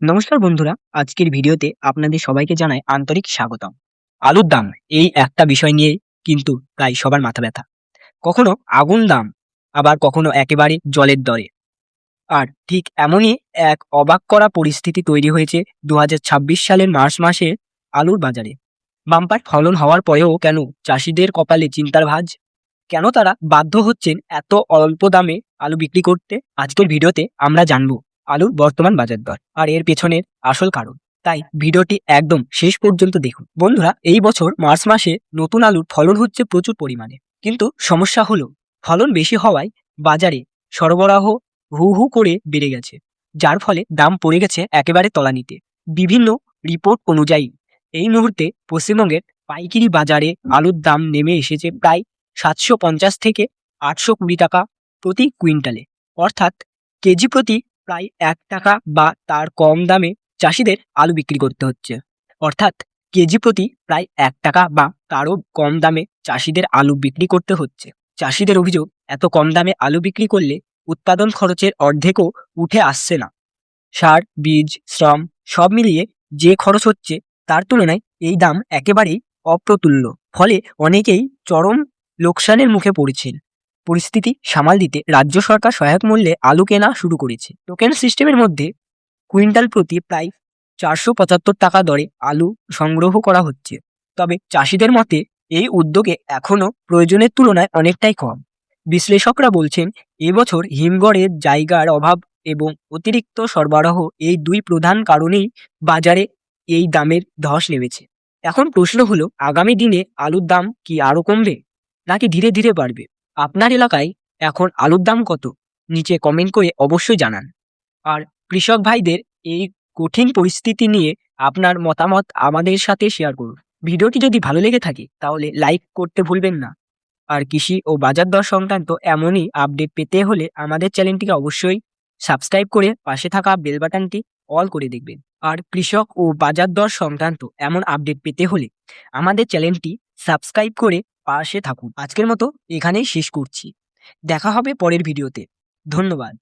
নমস্কার বন্ধুরা, আজকের ভিডিওতে আপনাদের সবাইকে জানাই আন্তরিক স্বাগতম। আলুর দাম এই একটা বিষয় নিয়েই কিন্তু প্রায় সবার মাথা ব্যথা। কখনো আগুন দাম, আবার কখনো একেবারে জলের দরে। আর ঠিক এমনই এক অবাক করা পরিস্থিতি তৈরি হয়েছে ২০২৬ সালের মার্চ মাসে আলুর বাজারে। বাম্পার ফলন হওয়ার পরেও কেন চাষিদের কপালে চিন্তার ভাঁজ? কেন তারা বাধ্য হচ্ছেন এত অল্প দামে আলু বিক্রি করতে? আজকের ভিডিওতে আমরা জানবো আলুর বর্তমান বাজার দর আর এর পেছনের আসল কারণ। তাই ভিডিওটি একদম শেষ পর্যন্ত দেখুন। বন্ধুরা, এই বছর মার্চ মাসে নতুন আলুর ফলন হচ্ছে প্রচুর পরিমাণে, কিন্তু সমস্যা হলো ফলন বেশি হওয়ায় বাজারে সরবরাহ হু হু করে বেড়ে গেছে, যার ফলে দাম পড়ে গেছে একেবারে তলানিতে। বিভিন্ন রিপোর্ট অনুযায়ী এই মুহূর্তে পশ্চিমবঙ্গের পাইকারি বাজারে আলুর দাম নেমে এসেছে প্রায় ৭৫০ থেকে ৮২০ টাকা প্রতি কুইন্টালে, অর্থাৎ কেজি প্রতি প্রায় ১ টাকা বা তার কম দামে চাষিদের আলু বিক্রি করতে হচ্ছে। অর্থাৎ কেজি প্রতি প্রায় ১ টাকা বা তারও কম দামে চাষিদের আলু বিক্রি করতে হচ্ছে। চাষিদের অভিযোগ, এত কম দামে আলু বিক্রি করলে উৎপাদন খরচের অর্ধেকও উঠে আসছে না। সার, বীজ, শ্রম সব মিলিয়ে যে খরচ হচ্ছে তার তুলনায় এই দাম একেবারেই অপ্রতুল্য। ফলে অনেকেই চরম লোকসানের মুখে পড়েছেন। পরিস্থিতি সামাল দিতে রাজ্য সরকার সহায়ক মূল্যে আলু কেনা শুরু করেছে। টোকেন সিস্টেমের মধ্যে কুইন্টাল প্রতি প্রায় ৪৭৫ টাকা দরে আলু সংগ্রহ করা হচ্ছে। তবে চাষিদের মতে এই উদ্যোগে এখনও প্রয়োজনের তুলনায় অনেকটাই কম। বিশ্লেষকরা বলছেন, এবছর হিমঘরের জায়গার অভাব এবং অতিরিক্ত সরবরাহ এই দুই প্রধান কারণেই বাজারে এই দামের ধস নেমেছে। এখন প্রশ্ন হলো, আগামী দিনে আলুর দাম কি আরও কমবে, নাকি ধীরে ধীরে বাড়বে? আপনার এলাকায় এখন আলুর দাম কত? নিচে কমেন্ট করে অবশ্যই জানান। আর কৃষক ভাইদের এই কঠিন পরিস্থিতি নিয়ে আপনার মতামত আমাদের সাথে শেয়ার করুন। ভিডিওটি যদি ভালো লেগে থাকে তাহলে লাইক করতে ভুলবেন না। আর কৃষি ও বাজার দর সংক্রান্ত এমনই আপডেট পেতে হলে আমাদের চ্যানেলটিকে অবশ্যই সাবস্ক্রাইব করে পাশে থাকা বেল বাটনটি অল করে দেখবেন। আর কৃষক ও বাজার দর সংক্রান্ত এমন আপডেট পেতে হলে আমাদের চ্যানেলটি সাবস্ক্রাইব করে পাশে থাকুন। আজকের মতো এখানেই শেষ করছি। দেখা হবে পরের ভিডিওতে। ধন্যবাদ।